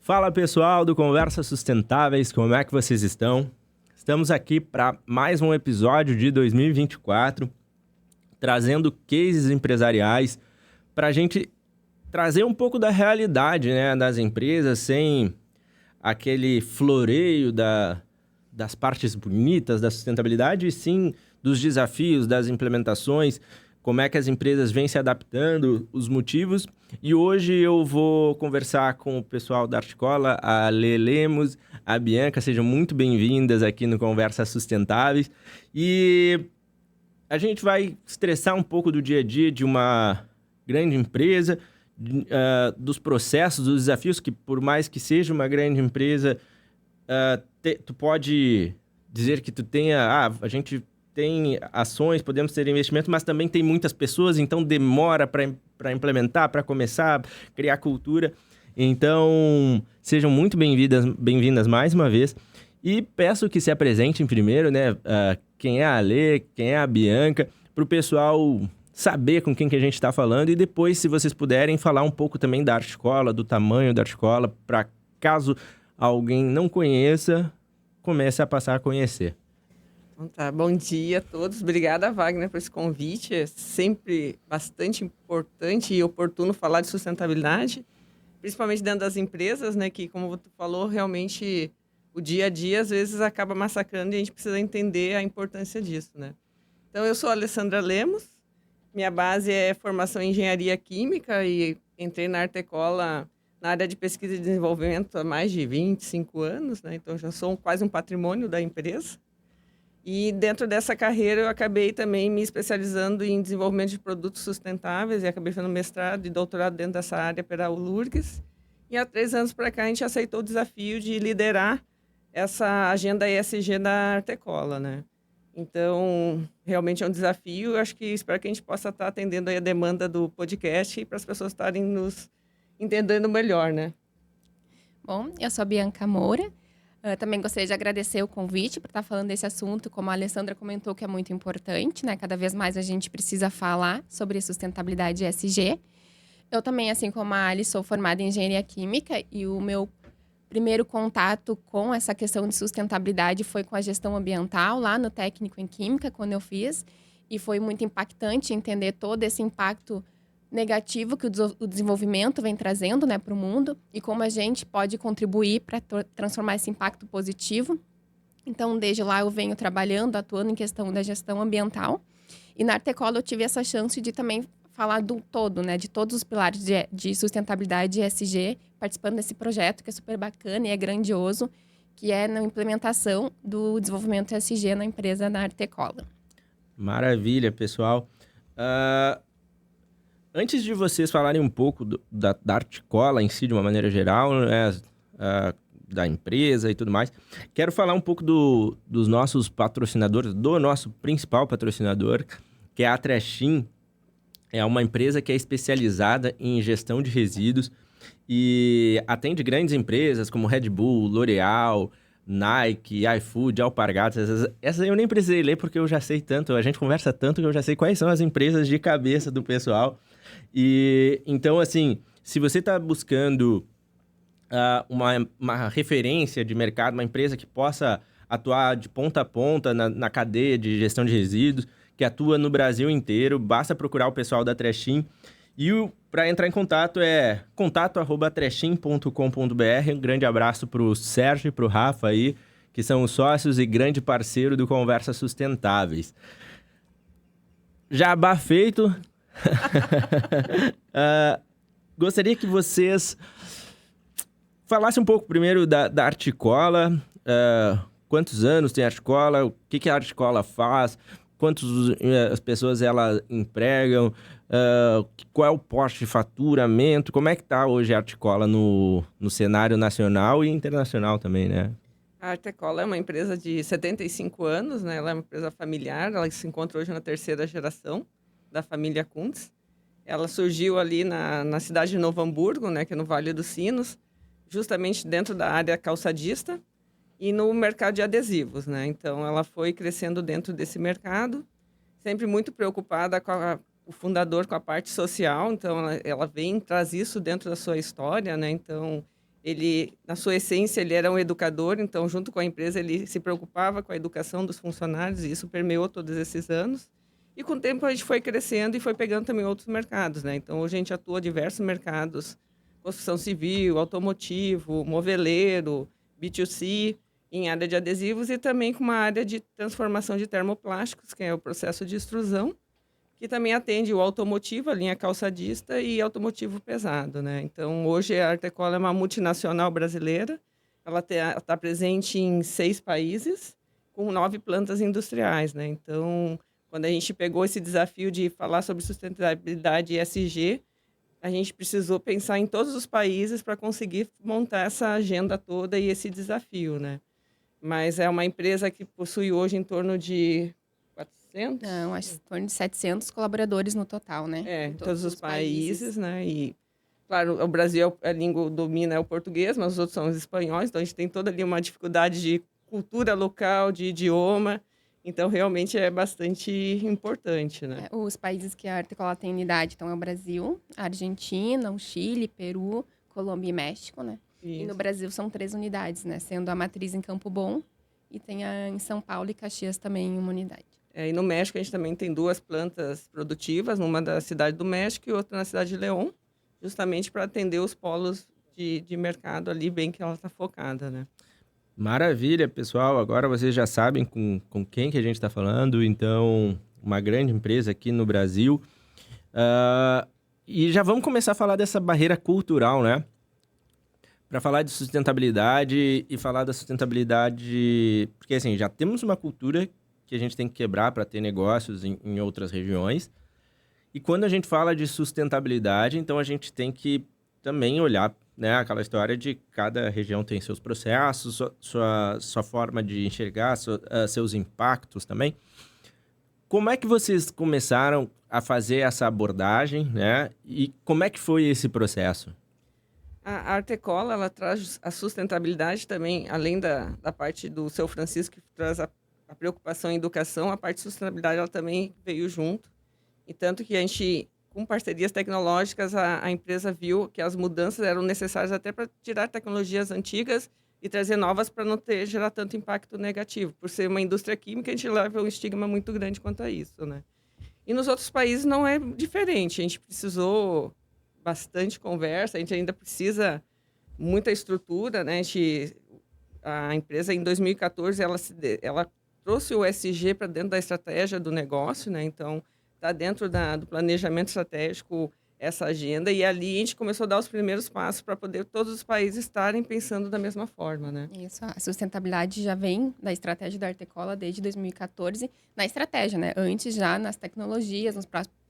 Fala pessoal do Conversas Sustentáveis, como é que vocês estão? Estamos aqui para mais um episódio de 2024, trazendo cases empresariais para a gente trazer um pouco da realidade, né, das empresas, sem aquele floreio das partes bonitas da sustentabilidade, e sim dos desafios, das implementações, como é que as empresas vêm se adaptando, os motivos. E hoje eu vou conversar com o pessoal da Articola, a Lê Lemos, a Bianca, sejam muito bem-vindas aqui no Conversas Sustentáveis. E a gente vai estressar um pouco do dia a dia de uma grande empresa, dos processos, dos desafios, que por mais que seja uma grande empresa, tu pode dizer que tu tenha... a gente tem ações, podemos ter investimento, mas também tem muitas pessoas, então demora para implementar, para começar a criar cultura. Então, sejam muito bem-vindas mais uma vez. E peço que se apresentem primeiro, né? Quem é a Lê, quem é a Bianca, para o pessoal saber com quem que a gente está falando. E depois, se vocês puderem, falar um pouco também da Articola, do tamanho da Articola, para caso alguém não conheça, comece a passar a conhecer. Então tá, bom dia a todos. Obrigada, Wagner, por esse convite. É sempre bastante importante e oportuno falar de sustentabilidade, principalmente dentro das empresas, né? Que, como tu falou, realmente o dia a dia às vezes acaba massacrando e a gente precisa entender a importância disso, né? Então, eu sou a Alessandra Lemos. Minha base é formação em engenharia química e entrei na Artecola na área de pesquisa e desenvolvimento há mais de 25 anos, né? Então, já sou quase um patrimônio da empresa. E dentro dessa carreira eu acabei também me especializando em desenvolvimento de produtos sustentáveis e acabei fazendo mestrado e doutorado dentro dessa área pela ULURGS. E há 3 anos para cá a gente aceitou o desafio de liderar essa agenda ESG da Artecola, né? Então, realmente é um desafio. Eu acho que espero que a gente possa estar atendendo aí a demanda do podcast e para as pessoas estarem nos entendendo melhor, né? Bom, eu sou a Bianca Moura. Também gostaria de agradecer o convite para estar falando desse assunto, como a Alessandra comentou, que é muito importante, né? Cada vez mais a gente precisa falar sobre sustentabilidade ESG. Eu também, assim como a Ali, sou formada em engenharia química e o meu primeiro contato com essa questão de sustentabilidade foi com a gestão ambiental, lá no técnico em química, quando eu fiz. E foi muito impactante entender todo esse impacto negativo que o desenvolvimento vem trazendo, né, para o mundo e como a gente pode contribuir para transformar esse impacto positivo. Então, desde lá eu venho trabalhando, atuando em questão da gestão ambiental. E na Artecola eu tive essa chance de também falar do todo, né, de todos os pilares de sustentabilidade e ESG, participando desse projeto que é super bacana e é grandioso, que é na implementação do desenvolvimento ESG na empresa da Artecola. Maravilha, pessoal. Antes de vocês falarem um pouco da Articola em si, de uma maneira geral, né, da empresa e tudo mais, quero falar um pouco dos nossos patrocinadores, do nosso principal patrocinador, que é a Trashin. É uma empresa que é especializada em gestão de resíduos e atende grandes empresas como Red Bull, L'Oréal, Nike, iFood, Alpargatas. Essa eu nem precisei ler porque eu já sei tanto, a gente conversa tanto que eu já sei quais são as empresas de cabeça do pessoal. E então, assim, se você está buscando uma referência de mercado, uma empresa que possa atuar de ponta a ponta na cadeia de gestão de resíduos, que atua no Brasil inteiro, basta procurar o pessoal da Trashin. E para entrar em contato é contato@trashin.com.br. Um grande abraço para o Sérgio e para o Rafa aí, que são os sócios e grande parceiro do Conversas Sustentáveis. Jabá feito. Gostaria que vocês falassem um pouco primeiro da Articola. Quantos anos tem a Articola? O que a Articola faz? Quantas as pessoas ela empregam? Qual é o porte de faturamento? Como é que está hoje a Articola no cenário nacional e internacional também, né? A Artecola é uma empresa de 75 anos, né? Ela é uma empresa familiar, ela se encontra hoje na 3ª geração da família Kuntz. Ela surgiu ali na cidade de Novo Hamburgo, né? Que é no Vale dos Sinos, justamente dentro da área calçadista e no mercado de adesivos, né? Então, ela foi crescendo dentro desse mercado, sempre muito preocupada com o fundador com a parte social, então ela traz isso dentro da sua história, né? Então, Ele, na sua essência, ele era um educador, então, junto com a empresa, ele se preocupava com a educação dos funcionários, e isso permeou todos esses anos. E com o tempo a gente foi crescendo e foi pegando também outros mercados, né? Então, hoje a gente atua em diversos mercados, construção civil, automotivo, moveleiro, B2C, em área de adesivos e também com uma área de transformação de termoplásticos, que é o processo de extrusão, que também atende o automotivo, a linha calçadista e automotivo pesado, né? Então, hoje a Artecola é uma multinacional brasileira, ela está presente em 6 países, com 9 plantas industriais, né? Então, quando a gente pegou esse desafio de falar sobre sustentabilidade e ESG, a gente precisou pensar em todos os países para conseguir montar essa agenda toda e esse desafio, né? Mas é uma empresa que possui hoje em torno de 400? Não, acho que em torno de 700 colaboradores no total, né? Em todos os países, né? E, claro, o Brasil, a língua domina é o português, mas os outros são os espanhóis, então a gente tem toda ali uma dificuldade de cultura local, de idioma, então realmente é bastante importante, né? Os países que a Artecola tem unidade, então, é o Brasil, a Argentina, o Chile, Peru, Colômbia e México, né? E no Brasil são 3 unidades, né? Sendo a matriz em Campo Bom e tem em São Paulo e Caxias também uma unidade. E no México a gente também tem 2 plantas produtivas, uma da cidade do México e outra na cidade de León, justamente para atender os polos de mercado ali, bem que ela está focada, né? Maravilha, pessoal. Agora vocês já sabem com quem que a gente está falando. Então, uma grande empresa aqui no Brasil. E já vamos começar a falar dessa barreira cultural, né? Para falar de sustentabilidade e falar da sustentabilidade... Porque, assim, já temos uma cultura que a gente tem que quebrar para ter negócios em outras regiões. E quando a gente fala de sustentabilidade, então a gente tem que também olhar, né, aquela história de cada região tem seus processos, sua forma de enxergar, seus impactos também. Como é que vocês começaram a fazer essa abordagem, né? E como é que foi esse processo? A Artecola, ela traz a sustentabilidade também, além da parte do Seu Francisco, que traz a preocupação em educação, a parte de sustentabilidade ela também veio junto. E tanto que a gente, com parcerias tecnológicas, a empresa viu que as mudanças eram necessárias até para tirar tecnologias antigas e trazer novas para não gerar tanto impacto negativo. Por ser uma indústria química, a gente leva um estigma muito grande quanto a isso, né? E nos outros países não é diferente. A gente precisou bastante conversa, a gente ainda precisa muita estrutura, né? A empresa, em 2014, ela trouxe o ESG para dentro da estratégia do negócio, né? Então, está dentro do planejamento estratégico essa agenda, e ali a gente começou a dar os primeiros passos para poder todos os países estarem pensando da mesma forma, né? Isso, a sustentabilidade já vem da estratégia da Artecola desde 2014, na estratégia, né? Antes já nas tecnologias,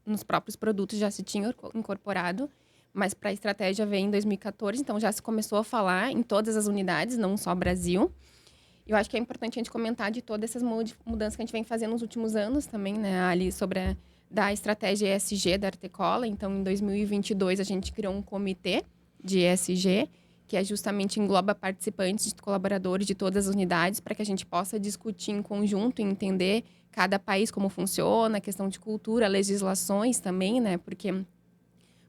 nos próprios produtos já se tinha incorporado, mas para a estratégia vem em 2014, então já se começou a falar em todas as unidades, não só Brasil. Eu acho que é importante a gente comentar de todas essas mudanças que a gente vem fazendo nos últimos anos também, né, ali sobre da estratégia ESG da Artecola. Então, em 2022, a gente criou um comitê de ESG, que é justamente engloba participantes, colaboradores de todas as unidades, para que a gente possa discutir em conjunto e entender cada país como funciona, a questão de cultura, legislações também, né, porque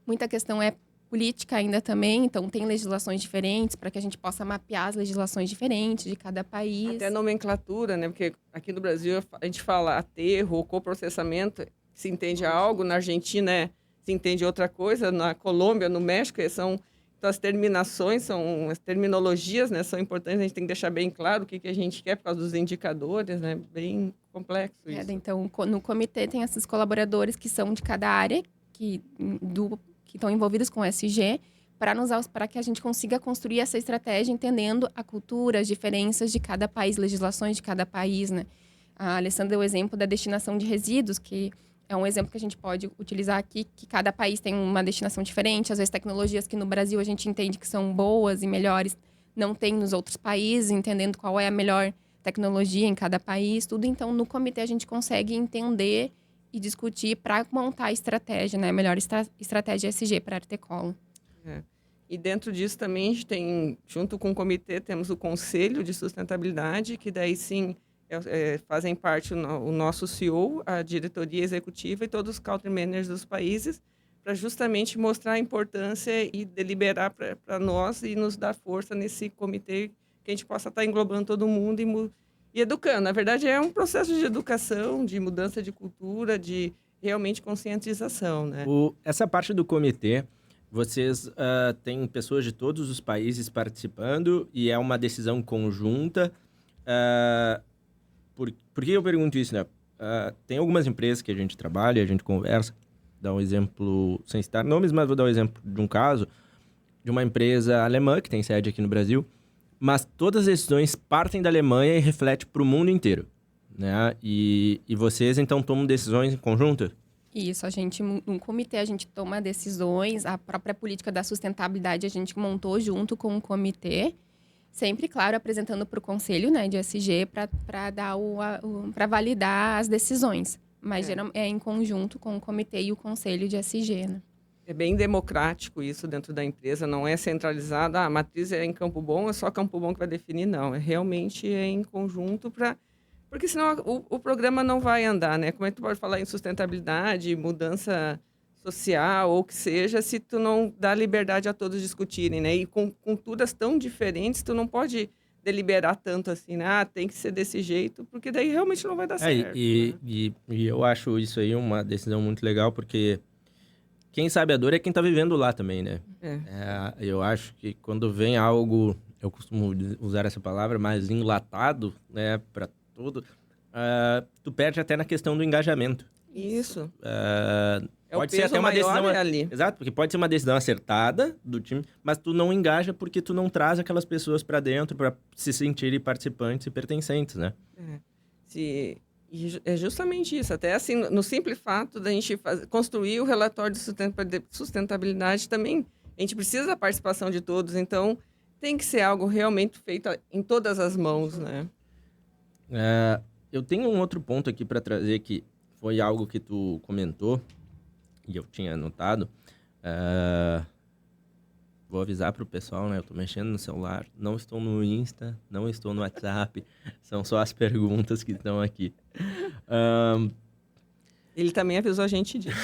muita questão é política ainda também, então tem legislações diferentes para que a gente possa mapear as legislações diferentes de cada país. Até nomenclatura, né? Porque aqui no Brasil a gente fala aterro ou coprocessamento, se entende algo, na Argentina se entende outra coisa, na Colômbia, no México, então as terminações, as terminologias, né, são importantes, a gente tem que deixar bem claro o que a gente quer por causa dos indicadores, né? Bem complexo isso. Então, no comitê tem esses colaboradores que são de cada área, que estão envolvidos com o ESG, para que a gente consiga construir essa estratégia entendendo a cultura, as diferenças de cada país, legislações de cada país, né? A Alessandra deu o exemplo da destinação de resíduos, que é um exemplo que a gente pode utilizar aqui, que cada país tem uma destinação diferente, às vezes tecnologias que no Brasil a gente entende que são boas e melhores, não tem nos outros países, entendendo qual é a melhor tecnologia em cada país, tudo. Então, no comitê a gente consegue entender e discutir para montar a estratégia, né? A melhor estratégia ESG para a Artecola. E dentro disso também a gente tem, junto com o comitê, temos o Conselho de Sustentabilidade, que daí sim fazem parte o nosso CEO, a diretoria executiva e todos os country managers dos países, para justamente mostrar a importância e deliberar para nós e nos dar força nesse comitê, que a gente possa estar englobando todo mundo e educando. Na verdade, é um processo de educação, de mudança de cultura, de realmente conscientização, né? Essa parte do comitê, vocês têm pessoas de todos os países participando e é uma decisão conjunta. Por que eu pergunto isso, né? Tem algumas empresas que a gente trabalha, a gente conversa, dá um exemplo, sem citar nomes, mas vou dar um exemplo de um caso, de uma empresa alemã que tem sede aqui no Brasil, mas todas as decisões partem da Alemanha e refletem para o mundo inteiro, né? E vocês, então, tomam decisões em conjunto? Isso, num comitê, a gente toma decisões, a própria política da sustentabilidade a gente montou junto com o comitê, sempre, claro, apresentando para o conselho, né, de ESG para validar as decisões. Mas é em conjunto com o comitê e o conselho de ESG, né? É bem democrático isso dentro da empresa, não é centralizado, a matriz é em Campo Bom, é só Campo Bom que vai definir, não. É realmente em conjunto porque senão o programa não vai andar, né? Como é que tu pode falar em sustentabilidade, mudança social ou o que seja, se tu não dá liberdade a todos discutirem, né? E com culturas tão diferentes, tu não pode deliberar tanto assim, né? Tem que ser desse jeito, porque daí realmente não vai dar certo. Né? E eu acho isso aí uma decisão muito legal, porque quem sabe a dor é quem tá vivendo lá também, né? Eu acho que quando vem algo, eu costumo usar essa palavra, mais enlatado, né, para tudo, tu perde até na questão do engajamento. Isso. Pode ser até uma decisão ali. Exato, porque pode ser uma decisão acertada do time, mas tu não engaja porque tu não traz aquelas pessoas para dentro para se sentirem participantes e pertencentes, né? E é justamente isso. Até assim, no simples fato da gente construir o relatório de sustentabilidade também, a gente precisa da participação de todos. Então, tem que ser algo realmente feito em todas as mãos, né? Eu tenho um outro ponto aqui para trazer que foi algo que tu comentou e eu tinha anotado. Vou avisar pro pessoal, né? Eu tô mexendo no celular, não estou no Insta, não estou no WhatsApp, são só as perguntas que estão aqui. Ele também avisou a gente disso.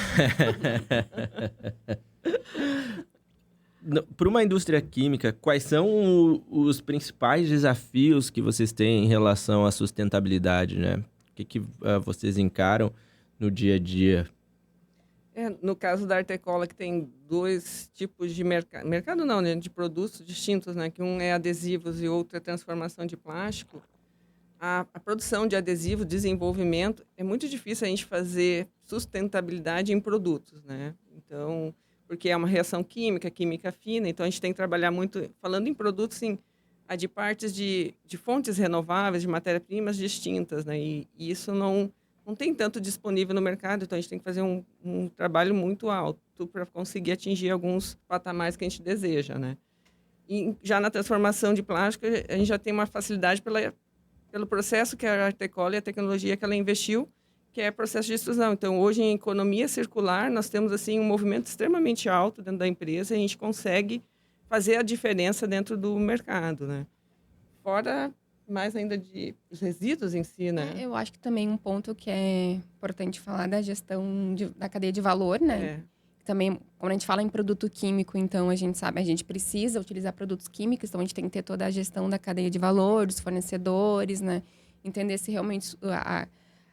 Para uma indústria química, quais são os principais desafios que vocês têm em relação à sustentabilidade, né? O que vocês encaram no dia a dia? No caso da Artecola, que tem dois tipos de mercado não, né? De produtos distintos, né? Que um é adesivos e outro é transformação de plástico. A produção de adesivo, desenvolvimento, é muito difícil a gente fazer sustentabilidade em produtos, né? Então, porque é uma reação química fina, então a gente tem que trabalhar muito, falando em produtos, sim, de partes de fontes renováveis, de matérias-primas distintas, né? E isso não tem tanto disponível no mercado, então a gente tem que fazer um trabalho muito alto para conseguir atingir alguns patamares que a gente deseja, né? E já na transformação de plástico, a gente já tem uma facilidade pelo processo que a Artecola e a tecnologia que ela investiu, que é processo de extrusão. Então, hoje, em economia circular, nós temos assim um movimento extremamente alto dentro da empresa e a gente consegue fazer a diferença dentro do mercado, né? Fora mais ainda dos resíduos em si, né? Eu acho que também um ponto que é importante falar da gestão da cadeia de valor, né? Também, quando a gente fala em produto químico, então, a gente sabe, a gente precisa utilizar produtos químicos, então a gente tem que ter toda a gestão da cadeia de valor, dos fornecedores, né? Entender se realmente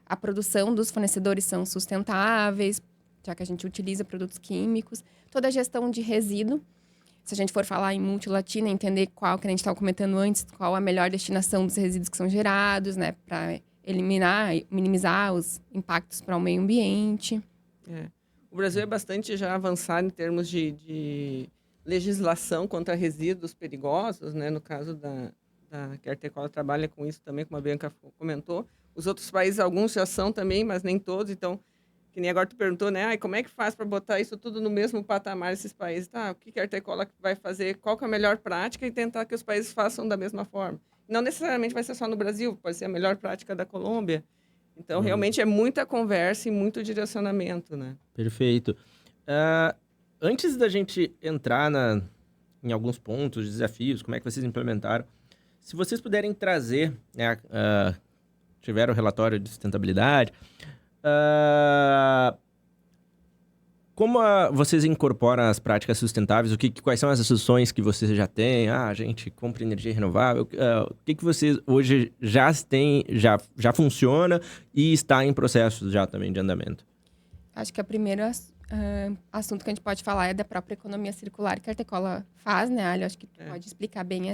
a produção dos fornecedores são sustentáveis, já que a gente utiliza produtos químicos. Toda a gestão de resíduo. Se a gente for falar em multilatina, entender qual, que a gente estava comentando antes, qual a melhor destinação dos resíduos que são gerados, né? Para minimizar os impactos para o meio ambiente. O Brasil é bastante já avançado em termos de legislação contra resíduos perigosos, né? No caso que a Artecola trabalha com isso também, como a Bianca comentou. Os outros países, alguns já são também, mas nem todos. Então, que nem agora tu perguntou, né? Como é que faz para botar isso tudo no mesmo patamar, esses países? O que a Artecola vai fazer? Qual que é a melhor prática? E tentar que os países façam da mesma forma. Não necessariamente vai ser só no Brasil, pode ser a melhor prática da Colômbia. Então, realmente é muita conversa e muito direcionamento, né? Perfeito. Antes da gente entrar em alguns pontos, desafios, como é que vocês implementaram, se vocês puderem trazer, né, tiveram o relatório de sustentabilidade, como vocês incorporam as práticas sustentáveis? Quais são as ações que vocês já têm? A gente compra energia renovável. O que vocês hoje já têm, já funciona e está em processo já também de andamento? Acho que o primeiro assunto que a gente pode falar é da própria economia circular que a Artecola faz, né, Ali? Acho que tu pode explicar bem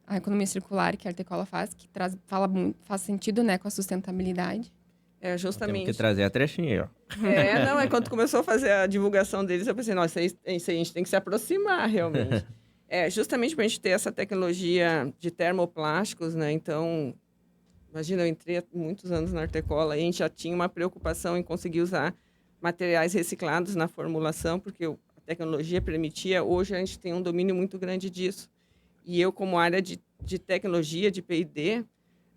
a economia circular que a Artecola faz, que faz sentido, né, com a sustentabilidade. Justamente. Temos que trazer a trechinha, ó. Não, quando começou a fazer a divulgação deles, eu pensei, nossa, isso aí a gente tem que se aproximar, realmente. Justamente para a gente ter essa tecnologia de termoplásticos, né? Então, imagina, eu entrei há muitos anos na Artecola e a gente já tinha uma preocupação em conseguir usar materiais reciclados na formulação, porque a tecnologia permitia. Hoje a gente tem um domínio muito grande disso. E eu, como área de tecnologia, de P&D,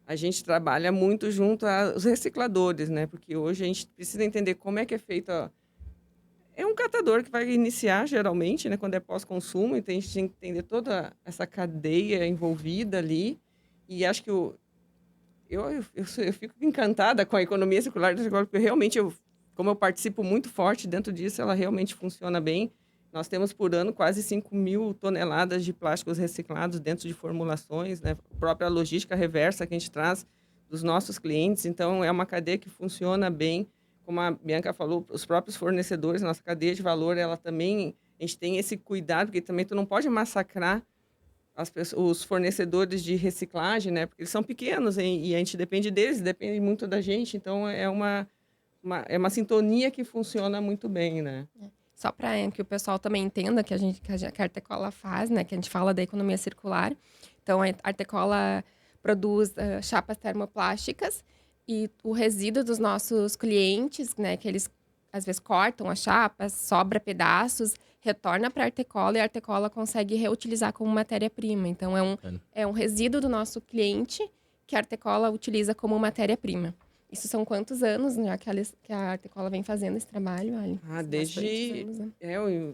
a gente trabalha muito junto aos recicladores, né? Porque hoje a gente precisa entender como é que é feito. É um catador que vai iniciar, geralmente, né? Quando é pós-consumo, então a gente tem que entender toda essa cadeia envolvida ali. E acho que eu fico encantada com a economia circular, porque realmente, como eu participo muito forte dentro disso, ela realmente funciona bem. Nós temos por ano quase 5.000 toneladas de plásticos reciclados dentro de formulações, né? A própria logística reversa que a gente traz dos nossos clientes. Então, é uma cadeia que funciona bem. Como a Bianca falou, os próprios fornecedores, nossa cadeia de valor, ela também, a gente tem esse cuidado, porque também tu não pode massacrar os fornecedores de reciclagem, né? Porque eles são pequenos e a gente depende deles, depende muito da gente. Então, é uma sintonia que funciona muito bem, né? Só para que o pessoal também entenda que a Artecola faz, né? Que a gente fala da economia circular. Então, a Artecola produz chapas termoplásticas e o resíduo dos nossos clientes, né? Que eles, às vezes, cortam as chapas, sobra pedaços, retorna para a Artecola e a Artecola consegue reutilizar como matéria-prima. Então, é um resíduo do nosso cliente que a Artecola utiliza como matéria-prima. Isso são quantos anos já que a Artecola vem fazendo esse trabalho, Ali? Desde anos, né?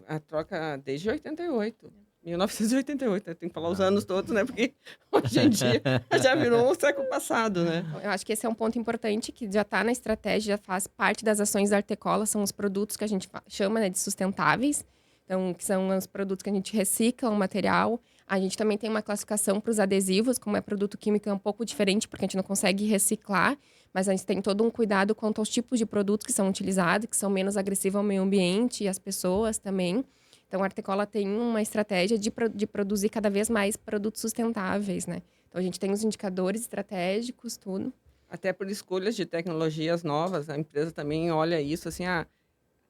A troca desde 88. 1988, né? Tem que falar os anos todos, né? Porque hoje em dia já virou um século passado, né? Eu acho que esse é um ponto importante que já está na estratégia, já faz parte das ações da Artecola, são os produtos que a gente chama, né, de sustentáveis. Então, que são os produtos que a gente recicla o material. A gente também tem uma classificação para os adesivos, como é produto químico, é um pouco diferente, porque a gente não consegue reciclar, mas a gente tem todo um cuidado quanto aos tipos de produtos que são utilizados, que são menos agressivos ao meio ambiente e às pessoas também. Então, a Artecola tem uma estratégia de produzir cada vez mais produtos sustentáveis, né? Então, a gente tem os indicadores estratégicos, tudo. Até por escolhas de tecnologias novas, a empresa também olha isso, assim,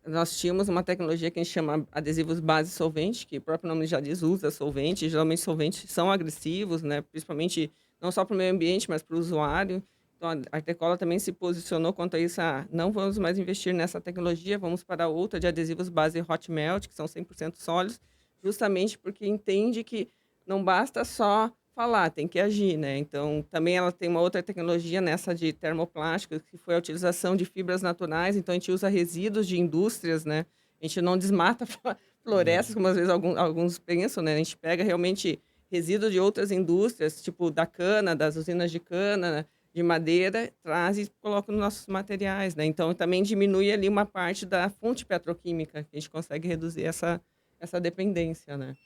nós tínhamos uma tecnologia que a gente chama adesivos base solvente, que o próprio nome já diz, usa solvente. Geralmente, solventes são agressivos, né? Principalmente, não só para o meio ambiente, mas para o usuário. Então, a Artecola também se posicionou quanto a isso. Não vamos mais investir nessa tecnologia, vamos para outra de adesivos base hot melt, que são 100% sólidos, justamente porque entende que não basta só falar, tem que agir, né? Então, também ela tem uma outra tecnologia nessa de termoplástico, que foi a utilização de fibras naturais. Então, a gente usa resíduos de indústrias, né? A gente não desmata florestas, como às vezes alguns pensam, né? A gente pega realmente resíduos de outras indústrias, tipo da cana, das usinas de cana, né? De madeira, traz e coloca nos nossos materiais, né? Então, também diminui ali uma parte da fonte petroquímica, que a gente consegue reduzir essa dependência, né?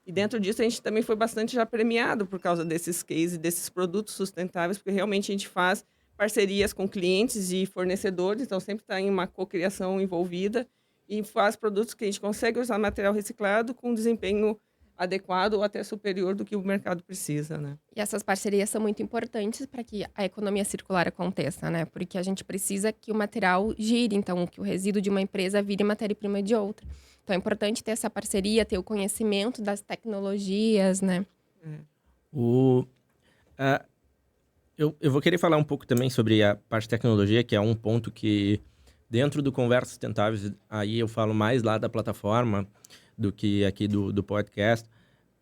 E dentro disso, a gente também foi bastante já premiado por causa desses cases, desses produtos sustentáveis, porque realmente a gente faz parcerias com clientes e fornecedores, então sempre está em uma cocriação envolvida e faz produtos que a gente consegue usar material reciclado com desempenho adequado ou até superior do que o mercado precisa, né? E essas parcerias são muito importantes para que a economia circular aconteça, né? Porque a gente precisa que o material gire, então que o resíduo de uma empresa vire matéria-prima de outra. Então é importante ter essa parceria, ter o conhecimento das tecnologias, né? Eu vou querer falar um pouco também sobre a parte de tecnologia, que é um ponto que dentro do Conversas Sustentáveis, aí eu falo mais lá da plataforma do que aqui do podcast.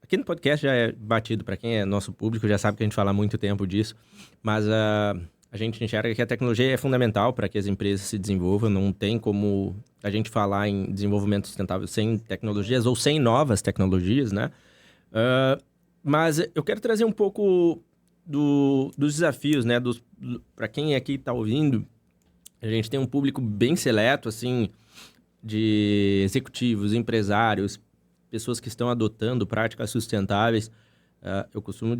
Aqui no podcast já é batido, para quem é nosso público, já sabe que a gente fala há muito tempo disso, mas a gente enxerga que a tecnologia é fundamental para que as empresas se desenvolvam. Não tem como a gente falar em desenvolvimento sustentável sem tecnologias ou sem novas tecnologias, né? Mas eu quero trazer um pouco dos desafios, né? Para quem aqui está ouvindo, a gente tem um público bem seleto, assim, de executivos, empresários, pessoas que estão adotando práticas sustentáveis, eu costumo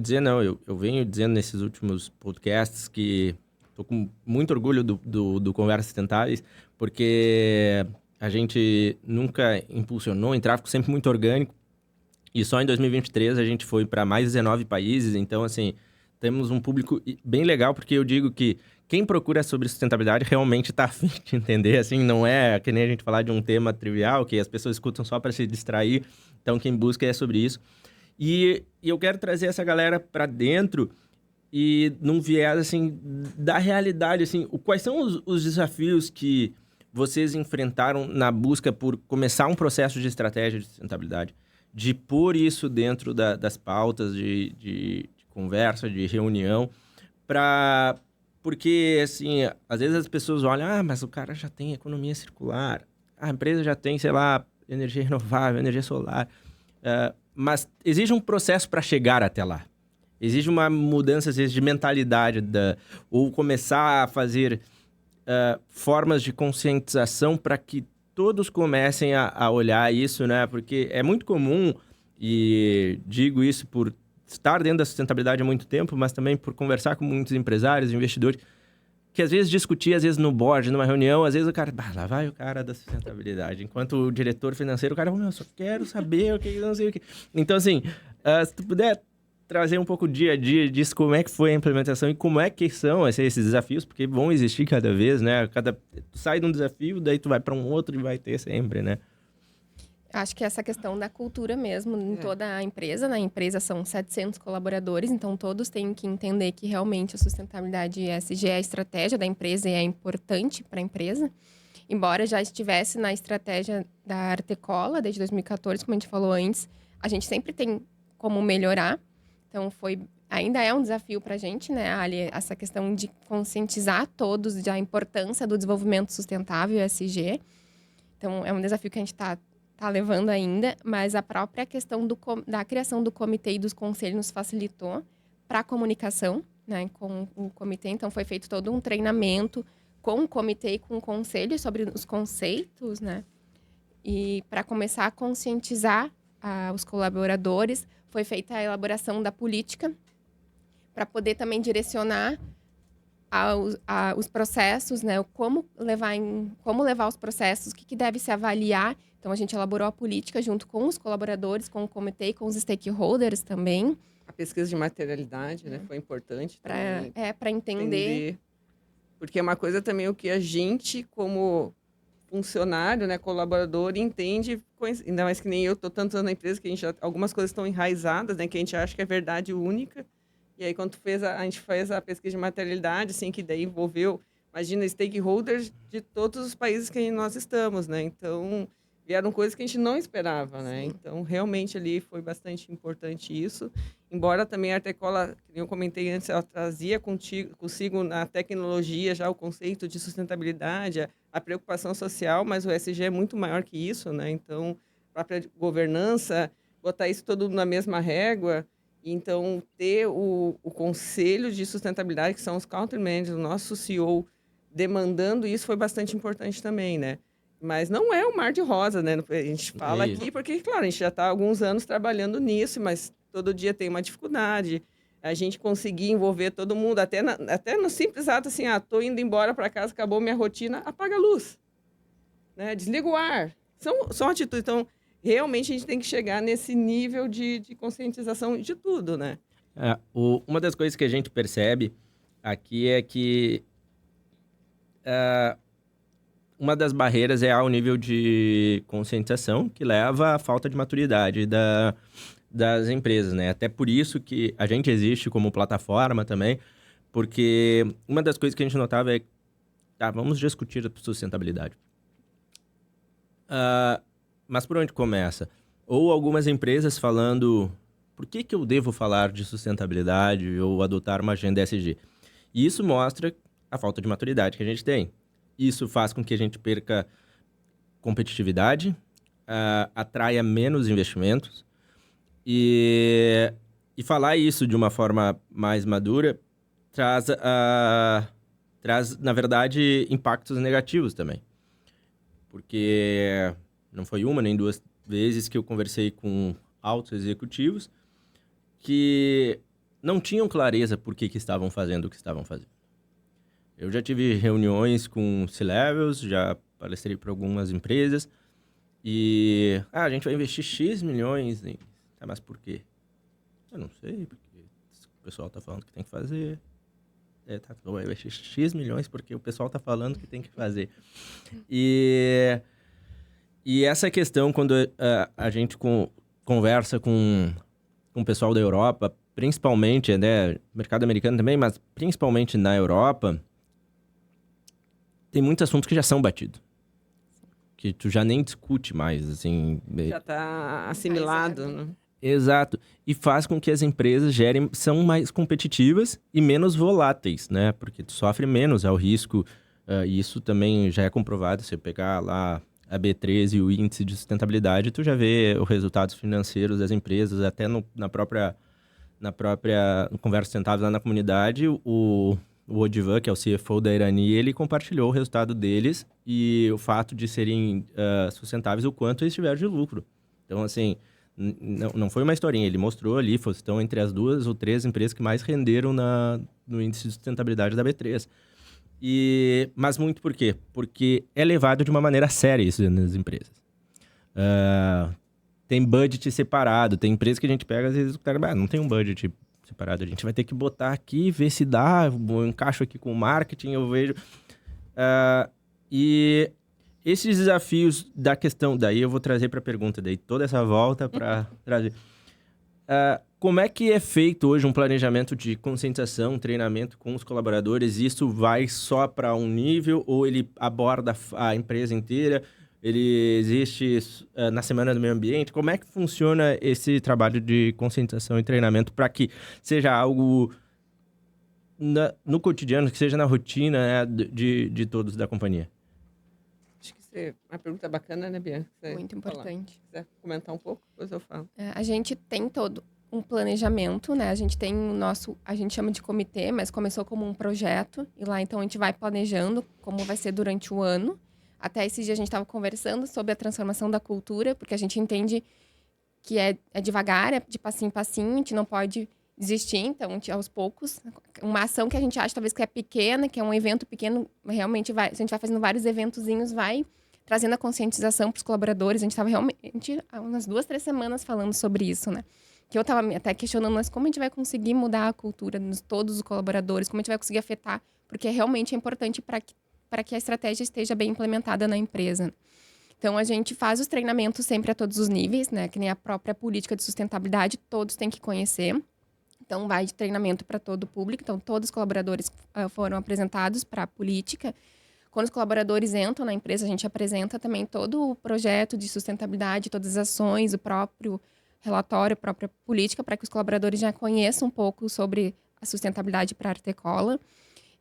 dizer, não, eu venho dizendo nesses últimos podcasts que estou com muito orgulho do Conversas Sustentáveis, porque a gente nunca impulsionou em tráfego, sempre muito orgânico, e só em 2023 a gente foi para mais 19 países, então, assim, temos um público bem legal, porque eu digo que quem procura sobre sustentabilidade realmente está a fim de entender, assim, não é que nem a gente falar de um tema trivial, que as pessoas escutam só para se distrair, então quem busca é sobre isso. E eu quero trazer essa galera para dentro e num viés, assim, da realidade, assim, quais são os desafios que vocês enfrentaram na busca por começar um processo de estratégia de sustentabilidade, de pôr isso dentro das pautas de conversa, de reunião, porque, assim, às vezes as pessoas olham, mas o cara já tem economia circular, a empresa já tem, sei lá, energia renovável, energia solar, mas exige um processo para chegar até lá. Exige uma mudança, às vezes, de mentalidade, ou começar a fazer formas de conscientização para que todos comecem a olhar isso, né? Porque é muito comum, e digo isso por estar dentro da sustentabilidade há muito tempo, mas também por conversar com muitos empresários, investidores, que às vezes discutir, às vezes no board, numa reunião, às vezes o cara, lá vai o cara da sustentabilidade. Enquanto o diretor financeiro, o cara, eu só quero saber o que, não sei o que. Então, assim, se tu puder trazer um pouco o dia a dia disso, como é que foi a implementação e como é que são esses desafios, porque vão existir cada vez, né? Tu sai de um desafio, daí tu vai para um outro e vai ter sempre, né? Acho que essa questão da cultura mesmo, em toda a empresa, na empresa são 700 colaboradores, então todos têm que entender que realmente a sustentabilidade ESG é a estratégia da empresa e é importante para a empresa. Embora já estivesse na estratégia da Artecola desde 2014, como a gente falou antes, a gente sempre tem como melhorar. Então, ainda é um desafio para a gente, né, Ali, essa questão de conscientizar todos da importância do desenvolvimento sustentável ESG. Então, é um desafio que a gente está levando ainda, mas a própria questão da criação do comitê e dos conselhos nos facilitou para a comunicação, né, com o comitê. Então, foi feito todo um treinamento com o comitê e com o conselho sobre os conceitos, né, e para começar a conscientizar os colaboradores, foi feita a elaboração da política para poder também direcionar os processos, né, como levar os processos, o que deve se avaliar. Então, a gente elaborou a política junto com os colaboradores, com o comitê e com os stakeholders também. A pesquisa de materialidade, né, foi importante para entender. Porque é uma coisa também o que a gente, como funcionário, né, colaborador, entende, ainda mais que nem eu estou tanto na empresa, que algumas coisas estão enraizadas, né, que a gente acha que é verdade única. E aí, quando a gente fez a pesquisa de materialidade, assim, que daí envolveu, imagina, stakeholders de todos os países que nós estamos, né? Então, vieram coisas que a gente não esperava, né? Sim. Então, realmente, ali foi bastante importante isso. Embora também a Artecola, como eu comentei antes, ela trazia consigo na tecnologia já o conceito de sustentabilidade, a preocupação social, mas o ESG é muito maior que isso, né? Então, a própria governança, botar isso tudo na mesma régua. Então, ter o conselho de sustentabilidade, que são os country managers, o nosso CEO, demandando isso, foi bastante importante também, né? Mas não é um mar de rosa, né? A gente fala aqui porque, claro, a gente já está há alguns anos trabalhando nisso, mas todo dia tem uma dificuldade. A gente conseguir envolver todo mundo, até no simples ato assim, estou indo embora para casa, acabou minha rotina, apaga a luz, né? Desliga o ar. São atitudes. Então, realmente a gente tem que chegar nesse nível de conscientização de tudo, né? Uma das coisas que a gente percebe aqui é que uma das barreiras é ao nível de conscientização, que leva à falta de maturidade das empresas, né? Até por isso que a gente existe como plataforma também, porque uma das coisas que a gente notava é, vamos discutir a sustentabilidade. Mas por onde começa? Ou algumas empresas falando, por que eu devo falar de sustentabilidade ou adotar uma agenda ESG? E isso mostra a falta de maturidade que a gente tem. Isso faz com que a gente perca competitividade, atraia menos investimentos. E falar isso de uma forma mais madura traz, na verdade, impactos negativos também. Porque não foi uma nem duas vezes que eu conversei com altos executivos que não tinham clareza por que estavam fazendo o que estavam fazendo. Eu já tive reuniões com C-Levels, já palestrei para algumas empresas e... a gente vai investir X milhões em... mas por quê? Eu não sei, porque o pessoal está falando que tem que fazer. Vai investir X milhões porque o pessoal está falando que tem que fazer. E essa questão, quando a gente conversa com o pessoal da Europa, principalmente, né, mercado americano também, mas principalmente na Europa, tem muitos assuntos que já são batidos. Que tu já nem discute mais, assim... Já está assimilado, né? Exato. E faz com que as empresas são mais competitivas e menos voláteis, né? Porque tu sofre menos ao risco. E isso também já é comprovado. Se você pegar lá a B3 e o índice de sustentabilidade, tu já vê os resultados financeiros das empresas, até na própria Conversa Sustentável lá na comunidade, o Odivan, que é o CFO da Irani, ele compartilhou o resultado deles e o fato de serem sustentáveis, o quanto eles tiveram de lucro. Então, assim... Não foi uma historinha, ele mostrou ali, estão entre as 2 ou 3 empresas que mais renderam no índice de sustentabilidade da B3. Mas muito por quê? Porque é levado de uma maneira séria isso nas empresas. Tem budget separado, tem empresas que a gente pega, às vezes o cara não tem um budget separado, a gente vai ter que botar aqui, ver se dá, eu encaixo aqui com o marketing, eu vejo... E... esses desafios da questão... Daí eu vou trazer para a pergunta, daí toda essa volta para trazer. Como é que é feito hoje um planejamento de conscientização, treinamento com os colaboradores? Isso vai só para um nível ou ele aborda a empresa inteira? Ele existe na Semana do Meio Ambiente? Como é que funciona esse trabalho de conscientização e treinamento para que seja algo no cotidiano, que seja na rotina, né, de todos da companhia? Acho que é uma pergunta bacana, né, Bianca? Muito importante. Se quiser comentar um pouco, depois eu falo. A gente tem todo um planejamento, né? A gente tem a gente chama de comitê, mas começou como um projeto. E lá, então, a gente vai planejando como vai ser durante o ano. Até esse dia a gente estava conversando sobre a transformação da cultura, porque a gente entende que é devagar, é de passinho em passinho, a gente não pode desistir, então, aos poucos. Uma ação que a gente acha talvez que é pequena, que é um evento pequeno, realmente vai... Se a gente vai fazendo vários eventozinhos, vai trazendo a conscientização para os colaboradores. A gente estava realmente há umas 2, 3 semanas falando sobre isso, né? Que eu estava até questionando, mas como a gente vai conseguir mudar a cultura de todos os colaboradores? Como a gente vai conseguir afetar? Porque realmente é importante para que a estratégia esteja bem implementada na empresa. Então, a gente faz os treinamentos sempre a todos os níveis, né? Que nem a própria política de sustentabilidade, todos têm que conhecer. Então, vai de treinamento para todo o público. Então, todos os colaboradores foram apresentados para a política. Quando os colaboradores entram na empresa, a gente apresenta também todo o projeto de sustentabilidade, todas as ações, o próprio relatório, a própria política, para que os colaboradores já conheçam um pouco sobre a sustentabilidade para a Artecola.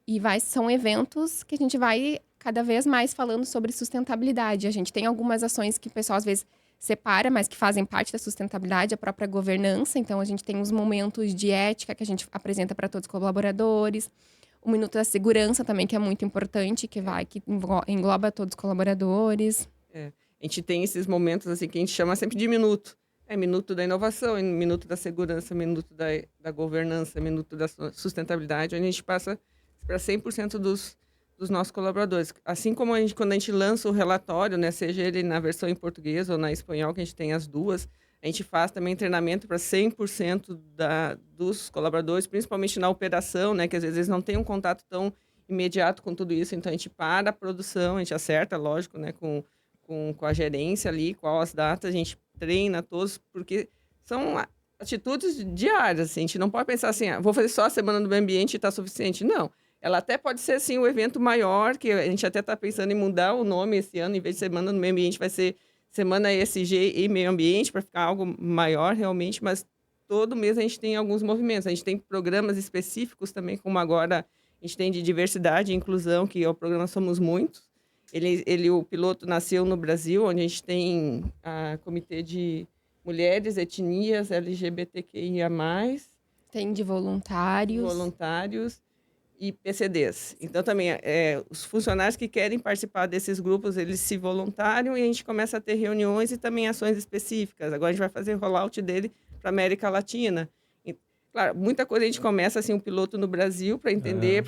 E são eventos que a gente vai cada vez mais falando sobre sustentabilidade. A gente tem algumas ações que o pessoal, às vezes, separa, mas que fazem parte da sustentabilidade, a própria governança. Então, a gente tem os momentos de ética que a gente apresenta para todos os colaboradores. O Minuto da Segurança também, que é muito importante, que engloba todos os colaboradores. A gente tem esses momentos assim que a gente chama sempre de minuto. Minuto da inovação, minuto da segurança, minuto da governança, minuto da sustentabilidade, onde a gente passa para 100% dos nossos colaboradores. Assim como quando a gente lança o relatório, né, seja ele na versão em português ou na espanhol, que a gente tem as duas, a gente faz também treinamento para 100% dos colaboradores, principalmente na operação, né, que às vezes eles não têm um contato tão imediato com tudo isso, então a gente para a produção, a gente acerta, lógico, né, com a gerência ali, qual as datas, a gente treina todos, porque são atitudes diárias, assim, a gente não pode pensar assim, vou fazer só a Semana do Meio Ambiente e está suficiente. Não. Ela até pode ser, assim, um evento maior, que a gente até está pensando em mudar o nome esse ano, em vez de Semana do Meio Ambiente, vai ser Semana ESG e Meio Ambiente, para ficar algo maior realmente, mas todo mês a gente tem alguns movimentos. A gente tem programas específicos também, como agora a gente tem de diversidade e inclusão, que é o programa Somos Muitos. O piloto nasceu no Brasil, onde a gente tem a comitê de mulheres, etnias, LGBTQIA+. Tem de voluntários. e PCDs. Então, também, os funcionários que querem participar desses grupos, eles se voluntariam e a gente começa a ter reuniões e também ações específicas. Agora, a gente vai fazer rollout dele para a América Latina. E, claro, muita coisa a gente começa, assim, um piloto no Brasil para entender,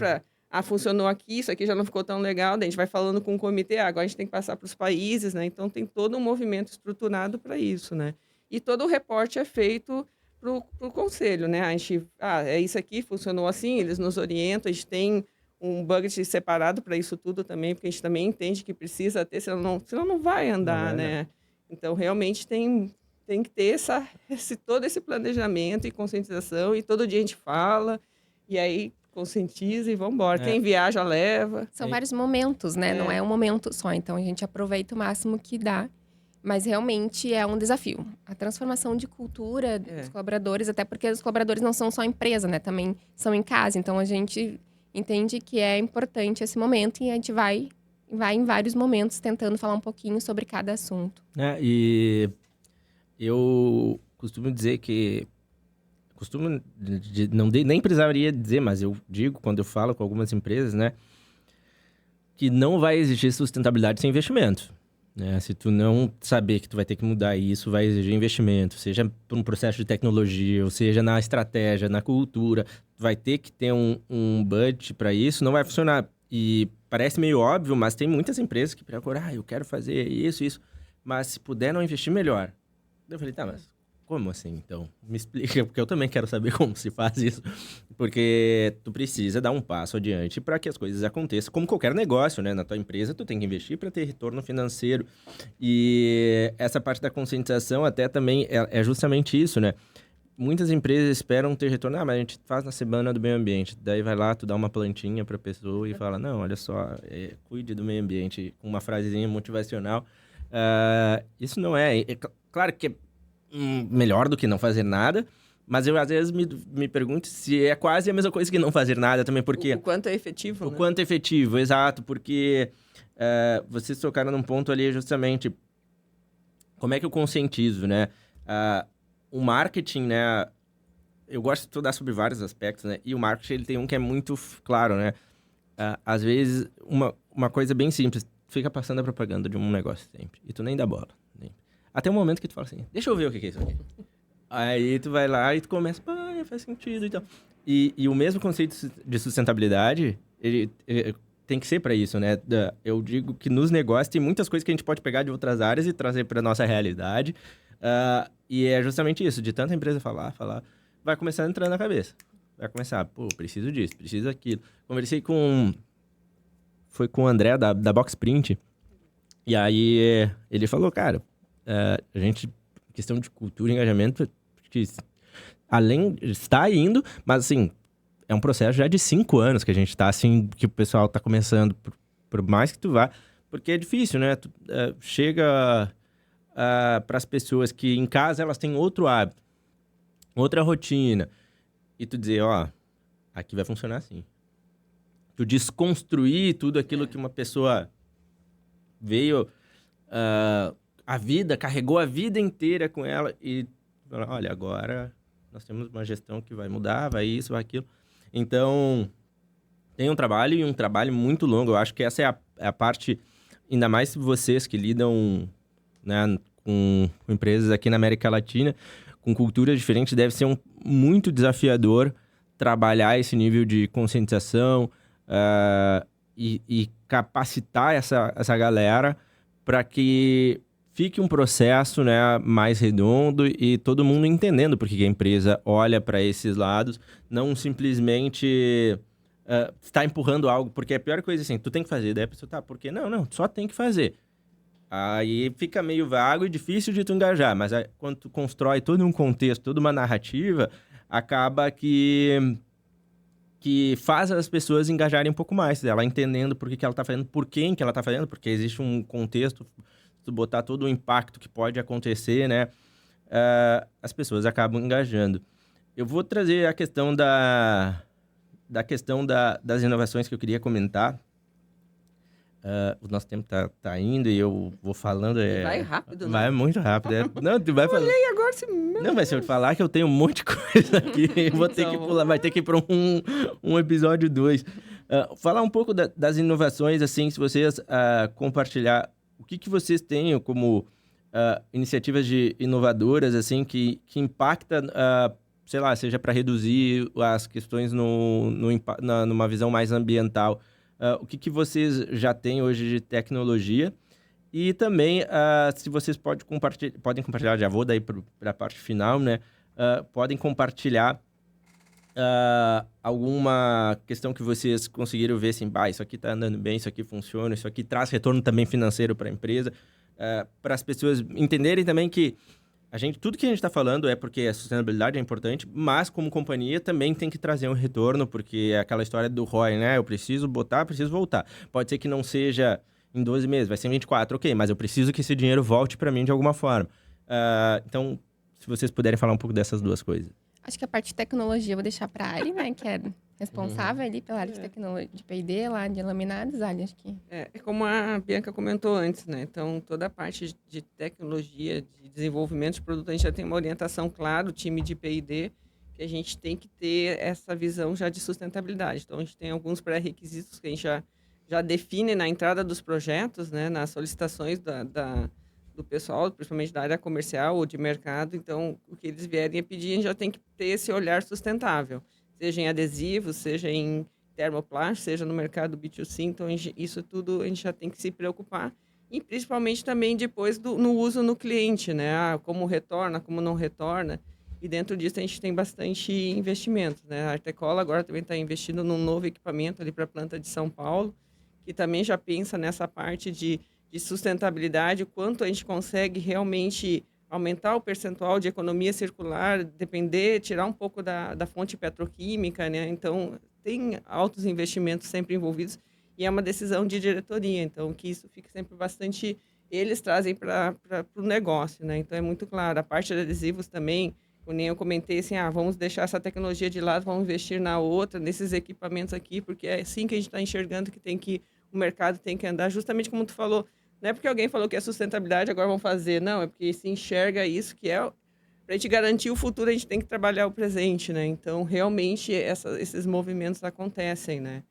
funcionou aqui, isso aqui já não ficou tão legal, daí a gente vai falando com o comitê, agora a gente tem que passar para os países, né? Então, tem todo um movimento estruturado para isso, né? E todo o reporte é feito para o conselho, né? A gente, é isso aqui, funcionou assim, eles nos orientam, a gente tem um budget separado para isso tudo também, porque a gente também entende que precisa ter, senão não vai andar, né? Então, realmente tem que ter todo esse planejamento e conscientização, e todo dia a gente fala, e aí conscientiza e vamos embora. Quem viaja, leva. São vários momentos, né? Não é um momento só, então a gente aproveita o máximo que dá. Mas realmente é um desafio. A transformação de cultura dos colaboradores, até porque os colaboradores não são só empresa, né? Também são em casa. Então, a gente entende que é importante esse momento e a gente vai em vários momentos tentando falar um pouquinho sobre cada assunto. E eu costumo dizer que... nem precisaria dizer, mas eu digo quando eu falo com algumas empresas, né? Que não vai existir sustentabilidade sem investimento. Se tu não saber que tu vai ter que mudar isso, vai exigir investimento, seja por um processo de tecnologia, ou seja na estratégia, na cultura, tu vai ter que ter um budget para isso, não vai funcionar. E parece meio óbvio, mas tem muitas empresas que procuram, eu quero fazer isso, mas se puder não investir, melhor. Eu falei, mas como assim, então? Me explica, porque eu também quero saber como se faz isso. Porque tu precisa dar um passo adiante para que as coisas aconteçam, como qualquer negócio, né? Na tua empresa, tu tem que investir para ter retorno financeiro. E essa parte da conscientização até também é justamente isso, né? Muitas empresas esperam ter retorno. Mas a gente faz na semana do meio ambiente. Daí vai lá, tu dá uma plantinha para a pessoa e fala, não, olha só, cuide do meio ambiente, com uma frasezinha motivacional. Isso não é... Claro que é melhor do que não fazer nada, mas eu às vezes me pergunto se é quase a mesma coisa que não fazer nada também, porque... O quanto é efetivo, O quanto é efetivo, exato, porque vocês tocaram num ponto ali justamente como é que eu conscientizo, né? O marketing, né? Eu gosto de estudar sobre vários aspectos, né? E o marketing, ele tem um que é muito claro, né? Às vezes, uma coisa bem simples, fica passando a propaganda de um negócio sempre, e tu nem dá bola. Até um momento que tu fala assim, deixa eu ver o que é isso aqui. Aí tu vai lá e tu começa, faz sentido e tal. E o mesmo conceito de sustentabilidade, ele tem que ser para isso, né? Eu digo que nos negócios tem muitas coisas que a gente pode pegar de outras áreas e trazer para nossa realidade. E é justamente isso, de tanta empresa falar, vai começar a entrar na cabeça. Vai começar, preciso disso, preciso daquilo. Conversei foi com o André da Box Print. E aí ele falou, cara... a gente, questão de cultura e engajamento, que além, está indo, mas assim, é um processo já de 5 anos que a gente está assim, que o pessoal está começando, por mais que tu vá, porque é difícil, né? Tu, chega para as pessoas que em casa elas têm outro hábito, outra rotina, e tu dizer, aqui vai funcionar assim. Tu desconstruir tudo aquilo que uma pessoa veio... carregou a vida inteira com ela e olha, agora nós temos uma gestão que vai mudar, vai isso, vai aquilo. Então, tem um trabalho muito longo. Eu acho que essa é a parte, ainda mais vocês que lidam, né, com empresas aqui na América Latina, com culturas diferentes, deve ser muito desafiador trabalhar esse nível de conscientização e capacitar essa galera para que fique um processo, né, mais redondo e todo mundo entendendo porque que a empresa olha para esses lados, não simplesmente está empurrando algo, porque a pior coisa assim, tu tem que fazer, daí a pessoa, por quê? Não, só tem que fazer. Aí fica meio vago e difícil de tu engajar, mas quando tu constrói todo um contexto, toda uma narrativa, acaba que faz as pessoas engajarem um pouco mais, ela entendendo por que ela está fazendo, por quem que ela está fazendo, porque existe um contexto... tu botar todo o impacto que pode acontecer, né? As pessoas acabam engajando. Eu vou trazer a questão das inovações que eu queria comentar. O nosso tempo tá indo e eu vou falando... Vai rápido, né? Vai muito rápido. Não, tu vai falando. E agora você... Não, mas se eu te falar que eu tenho um monte de coisa aqui, eu vou ter que pular, vai ter que ir para um episódio 2. Falar um pouco das inovações, assim, se vocês compartilhar o que vocês têm como iniciativas inovadoras, assim, que impacta, sei lá, seja para reduzir as questões numa visão mais ambiental. O que vocês já têm hoje de tecnologia? E também, se vocês podem compartilhar, já vou daí para a parte final, né? Podem compartilhar alguma questão que vocês conseguiram ver, assim, isso aqui está andando bem, isso aqui funciona, isso aqui traz retorno também financeiro para a empresa, para as pessoas entenderem também que tudo que a gente está falando é porque a sustentabilidade é importante, mas como companhia também tem que trazer um retorno, porque é aquela história do ROI, né? Eu preciso botar, preciso voltar. Pode ser que não seja em 12 meses, vai ser em 24, ok, mas eu preciso que esse dinheiro volte para mim de alguma forma. Então, se vocês puderem falar um pouco dessas duas coisas. Acho que a parte de tecnologia eu vou deixar para a Ari, né? Que é responsável ali pela área de tecnologia, de P&D, lá de laminados, Ari, acho que... É como a Bianca comentou antes, né? Então, toda a parte de tecnologia, de desenvolvimento de produto, a gente já tem uma orientação clara, o time de P&D, que a gente tem que ter essa visão já de sustentabilidade. Então, a gente tem alguns pré-requisitos que a gente já define na entrada dos projetos, né? Nas solicitações do pessoal, principalmente da área comercial ou de mercado. Então, o que eles vierem a pedir, a gente já tem que ter esse olhar sustentável, seja em adesivos, seja em termoplástico, seja no mercado B2C. Então, isso tudo a gente já tem que se preocupar. E, principalmente, também depois no uso no cliente, né? Como retorna, como não retorna. E, dentro disso, a gente tem bastante investimento, né? A Artecola agora também está investindo num novo equipamento ali para a planta de São Paulo, que também já pensa nessa parte de sustentabilidade, o quanto a gente consegue realmente aumentar o percentual de economia circular, tirar um pouco da fonte petroquímica, né? Então, tem altos investimentos sempre envolvidos e é uma decisão de diretoria, então, que isso fica sempre bastante... Eles trazem para o negócio, né? Então, é muito claro. A parte de adesivos também, como nem eu comentei, assim, vamos deixar essa tecnologia de lado, vamos investir na outra, nesses equipamentos aqui, porque é assim que a gente está enxergando que o mercado tem que andar, justamente como tu falou. Não é porque alguém falou que é sustentabilidade, agora vão fazer. Não, é porque se enxerga isso, que é... Para a gente garantir o futuro, a gente tem que trabalhar o presente, né? Então, realmente, esses movimentos acontecem, né?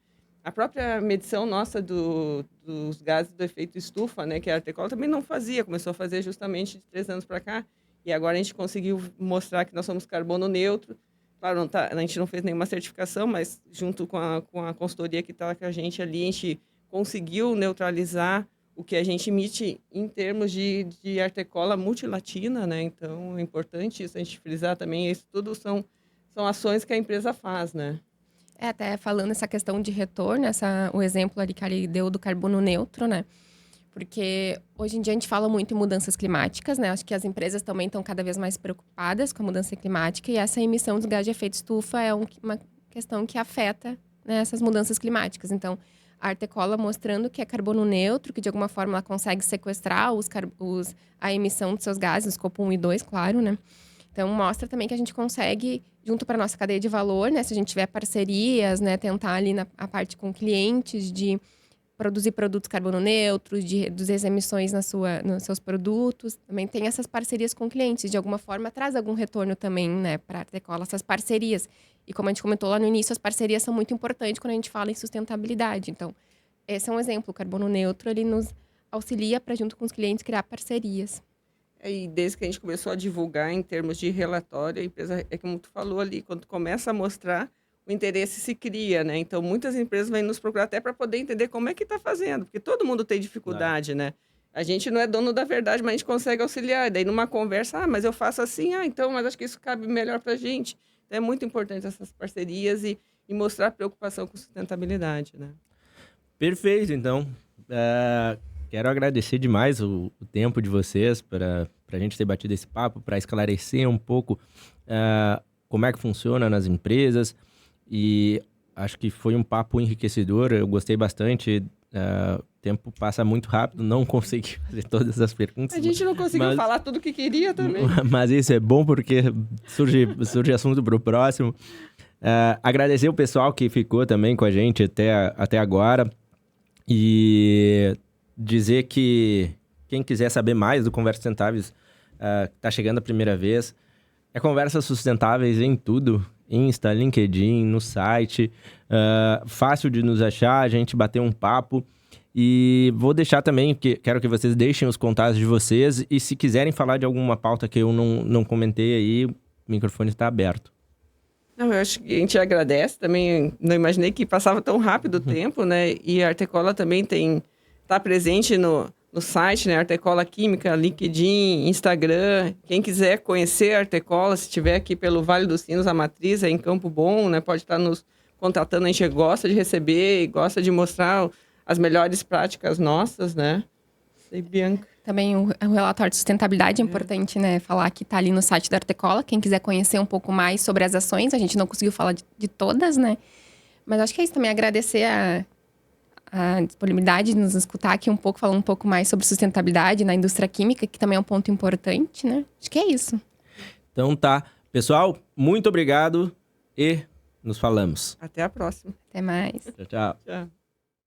A própria medição nossa dos gases do efeito estufa, né? Que a Artecola também não fazia, começou a fazer justamente de 3 anos para cá. E agora a gente conseguiu mostrar que nós somos carbono neutro. Claro, a gente não fez nenhuma certificação, mas junto com a consultoria que está com a gente ali, a gente conseguiu neutralizar o que a gente emite em termos de Artecola multilatina, né? Então, é importante isso a gente frisar também. Isso tudo são ações que a empresa faz, né? Até falando essa questão de retorno, o exemplo ali que ele deu do carbono neutro, né? Porque hoje em dia a gente fala muito em mudanças climáticas, né? Acho que as empresas também estão cada vez mais preocupadas com a mudança climática e essa emissão dos gases de efeito estufa é uma questão que afeta, né, essas mudanças climáticas. Então, a Artecola mostrando que é carbono neutro, que de alguma forma ela consegue sequestrar a emissão de seus gases, escopo 1 e 2, claro, né? Então, mostra também que a gente consegue, junto para a nossa cadeia de valor, né? Se a gente tiver parcerias, né? Tentar ali a parte com clientes de produzir produtos carbono neutros, de reduzir as emissões nos seus produtos. Também tem essas parcerias com clientes. De alguma forma, traz algum retorno também, né? Para a Artecola, essas parcerias. E como a gente comentou lá no início, as parcerias são muito importantes quando a gente fala em sustentabilidade. Então, esse é um exemplo. O carbono neutro, ele nos auxilia para, junto com os clientes, criar parcerias. E desde que a gente começou a divulgar em termos de relatório, a empresa, como tu falou ali, quando começa a mostrar, o interesse se cria, né? Então, muitas empresas vêm nos procurar até para poder entender como é que está fazendo, porque todo mundo tem dificuldade, né? A gente não é dono da verdade, mas a gente consegue auxiliar. E daí, numa conversa, mas eu faço assim, então, mas acho que isso cabe melhor para a gente. Então, é muito importante essas parcerias e mostrar preocupação com sustentabilidade, né? Perfeito, então. Quero agradecer demais o tempo de vocês para a gente ter batido esse papo, para esclarecer um pouco como é que funciona nas empresas. E acho que foi um papo enriquecedor, eu gostei bastante. O tempo passa muito rápido, não consegui fazer todas as perguntas. A gente não conseguiu falar tudo o que queria também. Mas isso é bom porque surge assunto para o próximo. Agradecer o pessoal que ficou também com a gente até agora. E dizer que quem quiser saber mais do Conversas Sustentáveis, tá chegando a primeira vez, é Conversas Sustentáveis em tudo. Insta, LinkedIn, no site. Fácil de nos achar, a gente bater um papo. E vou deixar também, quero que vocês deixem os contatos de vocês. E se quiserem falar de alguma pauta que eu não comentei aí, o microfone está aberto. Não, eu acho que a gente agradece também. Não imaginei que passava tão rápido o tempo, né? E a Artecola também tá presente no site, né? Artecola Química, LinkedIn, Instagram. Quem quiser conhecer a Artecola, se estiver aqui pelo Vale dos Sinos, a matriz é em Campo Bom, né? Pode estar nos contatando. A gente gosta de receber e gosta de mostrar as melhores práticas nossas, né? E Bianca. Também o relatório de sustentabilidade é importante, né? Falar que está ali no site da Artecola. Quem quiser conhecer um pouco mais sobre as ações, a gente não conseguiu falar de todas, né? Mas acho que é isso também, agradecer a disponibilidade de nos escutar aqui um pouco, falando um pouco mais sobre sustentabilidade na indústria química, que também é um ponto importante, né? Acho que é isso. Então tá. Pessoal, muito obrigado e nos falamos. Até a próxima. Até mais. Tchau, tchau. Tchau.